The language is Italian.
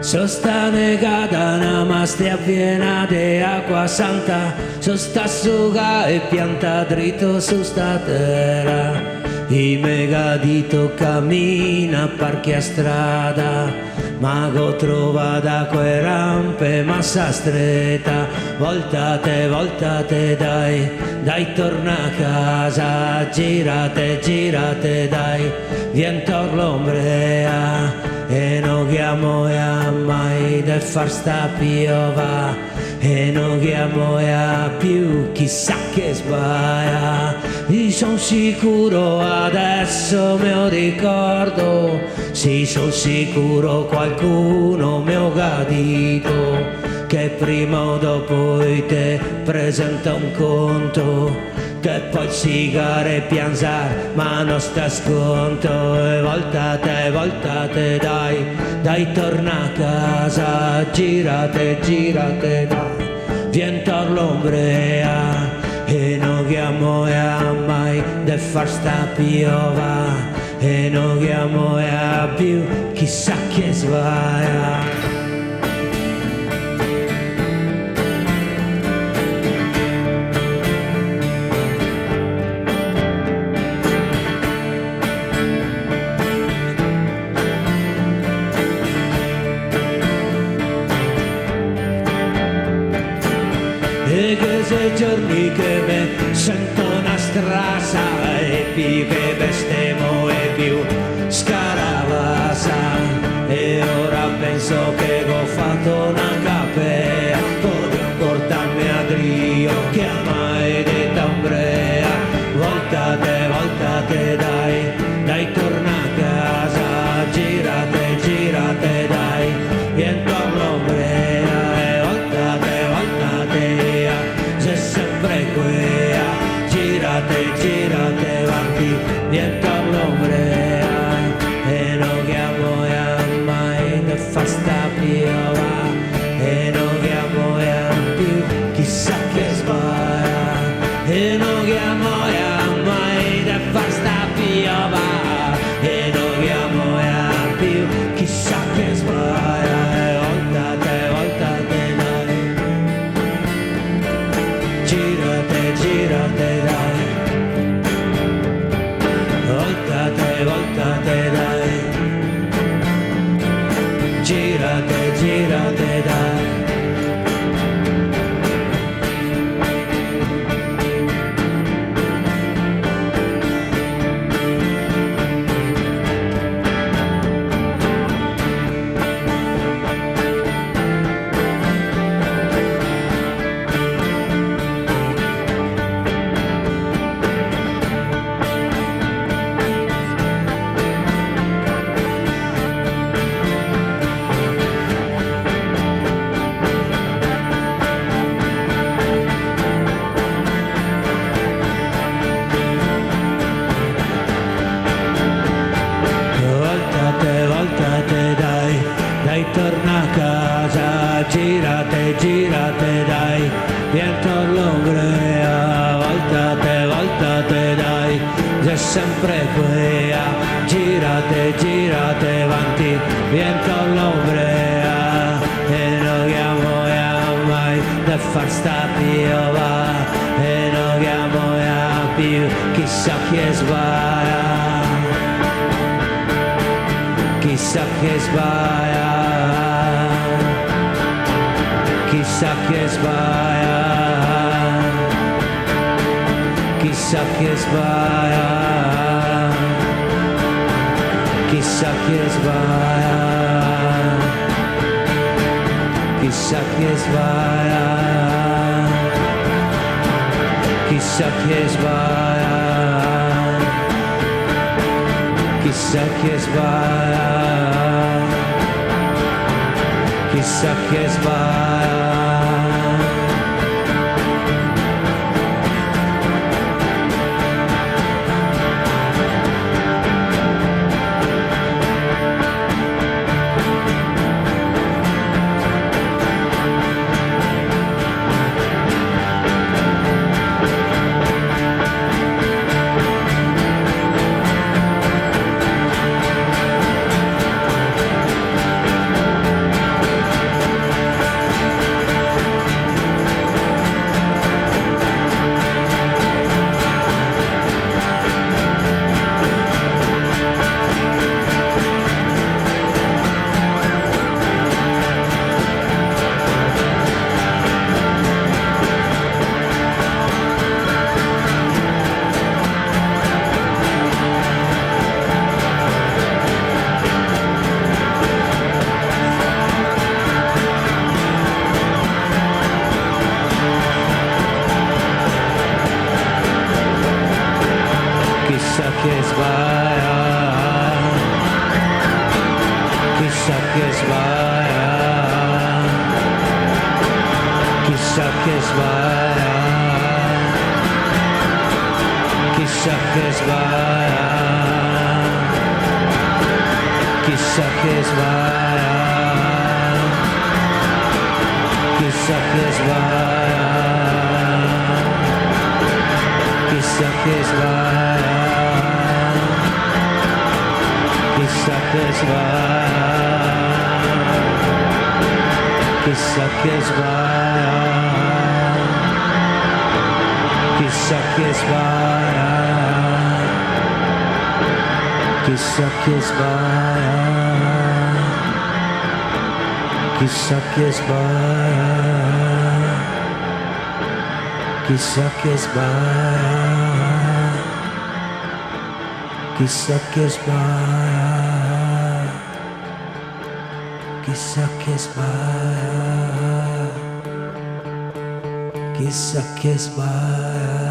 Sosta negata, namaste piena di acqua santa, sosta asciuga e pianta dritto su sta terra. I megadito cammina parchi a strada, mago trova da quelle rampe massa stretta. Voltate dai torna a casa, girate dai, vien tor l'ombrea. E non chiamo mai da far sta piova, e non chiamo più chissà che sbaglia. Io son sicuro, adesso me lo ricordo, sì son sicuro qualcuno mi ha gadito, che prima o dopo te presenta un conto, che poi sigare e pianzare ma non sta sconto. E voltate dai torna a casa, girate dai, vien tor l'ombrea. E non chiamo mai da far sta piova, e non chiamo più chissà che sbaglia. E che sei giorni che me sento una strasa, e più che bestemo e più scaravasa. E ora penso che ho fatto una capea, potrò portarmi a Drio che ha mai detto ombrea. Voltate dai torna a casa, girate dai, vien tor l'ombrea. Girate avanti, vien tor l'ombrea. E non chiamo mai da far sta piova, e non chiamo più chissà che sbaglia. E non chiamo mai da far sta piova, e non chiamo più chissà che sbaglia. Voltate dai, girate dai, voltate dai, girate dai. Dai torna a casa, girate dai, vien tor l'ombrea. Voltate dai, c'è sempre quella, girate avanti, vien tor l'ombrea. E non chiamo mai da far sta piova, e non chiamo più chissà che sbaglia. Chissà che sbaglia, chissà che sbaglia, chissà che sbaglia, chissà che sbaglia, chissà che sbaglia, chissà che sbaglia, chissà che sbaglia, chissà che sbaglia. chissà che sbaglia, chissà che sbaglia, chissà che sbaglia, chissà che sbaglia, chissà che sbaglia, chissà che sbaglia, chissà che sbaglia, chissà che sbaglia, chissà che sbaglia, chissà che sbaglia, chissà che sbaglia, chissà che sbaglia, chissà che sbaglia, chissà che sbaglia.